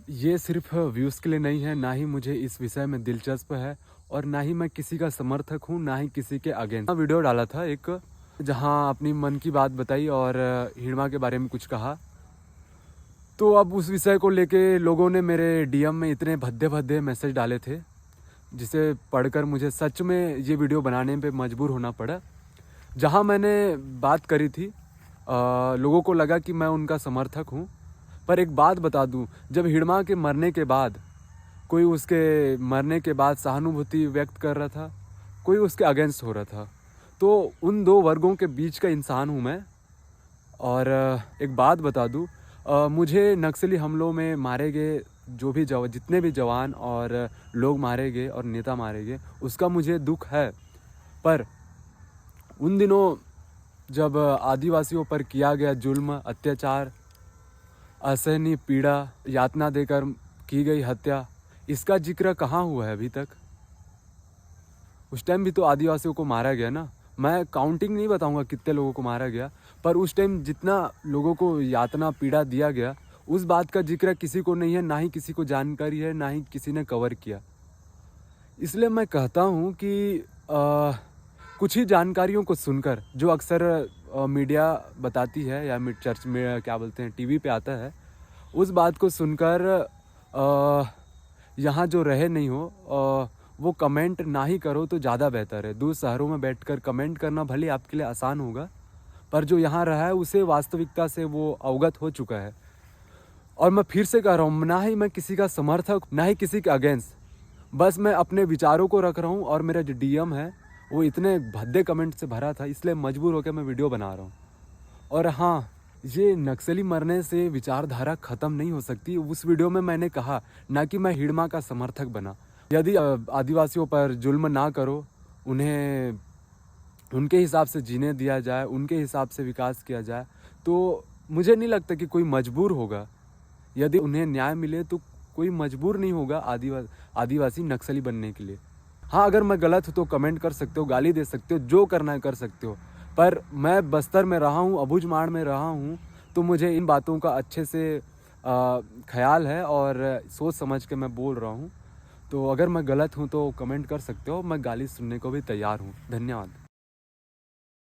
ये सिर्फ व्यूज़ के लिए नहीं है, ना ही मुझे इस विषय में दिलचस्प है और ना ही मैं किसी का समर्थक हूँ, ना ही किसी के अगेंस्ट। वीडियो डाला था एक, जहाँ अपनी मन की बात बताई और हिड़मा के बारे में कुछ कहा। तो अब उस विषय को लेके लोगों ने मेरे डीएम में इतने भद्दे-भद्दे मैसेज डाले थे, जिसे पढ़कर मुझे सच में ये वीडियो बनाने पे मजबूर होना पड़ा। जहाँ मैंने बात करी थी, लोगों को लगा कि मैं उनका समर्थक हूँ। पर एक बात बता दूँ, जब हिड़मा के मरने के बाद कोई उसके मरने के बाद सहानुभूति व्यक्त कर रहा था, कोई उसके अगेंस्ट हो रहा था। तो उन दो वर्गों के बीच का इंसान हूँ मैं। और एक बात बता दूँ, मुझे नक्सली हमलों में मारे गए जितने भी जवान और लोग मारे गए और नेता मारे गए, उसका मुझे दुख है। पर उन दिनों जब आदिवासियों पर किया गया जुल्म, अत्याचार, असहनीय पीड़ा, यातना देकर की गई हत्या, इसका जिक्र कहाँ हुआ है अभी तक? उस टाइम भी तो आदिवासियों को मारा गया ना। मैं काउंटिंग नहीं बताऊंगा कितने लोगों को मारा गया, पर उस टाइम जितना लोगों को यातना पीड़ा दिया गया, उस बात का जिक्र किसी को नहीं है, ना ही किसी को जानकारी है, ना ही किसी ने कवर किया। इसलिए मैं कहता हूँ कि कुछ ही जानकारियों को सुनकर, जो अक्सर मीडिया बताती है या चर्च में क्या बोलते हैं, टीवी पे आता है, उस बात को सुनकर यहाँ जो रहे नहीं हो, वो कमेंट ना ही करो तो ज़्यादा बेहतर है। दूर शहरों में बैठकर कमेंट करना भले आपके लिए आसान होगा, पर जो यहाँ रहा है उसे वास्तविकता से वो अवगत हो चुका है। और मैं फिर से कह रहा हूँ, ना ही मैं किसी का समर्थक, ना ही किसी के अगेंस्ट, बस मैं अपने विचारों को रख रहा हूँ। और मेरा जो डीएम है वो इतने भद्दे कमेंट से भरा था, इसलिए मजबूर होकर मैं वीडियो बना रहा हूँ। और हाँ, ये नक्सली मरने से विचारधारा ख़त्म नहीं हो सकती। उस वीडियो में मैंने कहा ना कि मैं हिड़मा का समर्थक बना। यदि आदिवासियों पर जुल्म ना करो, उन्हें उनके हिसाब से जीने दिया जाए, उनके हिसाब से विकास किया जाए, तो मुझे नहीं लगता कि कोई मजबूर होगा। यदि उन्हें न्याय मिले तो कोई मजबूर नहीं होगा आदिवासी नक्सली बनने के लिए। हाँ, अगर मैं गलत हूँ तो कमेंट कर सकते हो, गाली दे सकते हो, जो करना है कर सकते हो। पर मैं बस्तर में रहा हूँ, अबूझमाड़ में रहा हूँ, तो मुझे इन बातों का अच्छे से ख्याल है और सोच समझ के मैं बोल रहा हूँ। तो अगर मैं गलत हूँ तो कमेंट कर सकते हो, मैं गाली सुनने को भी तैयार हूँ। धन्यवाद।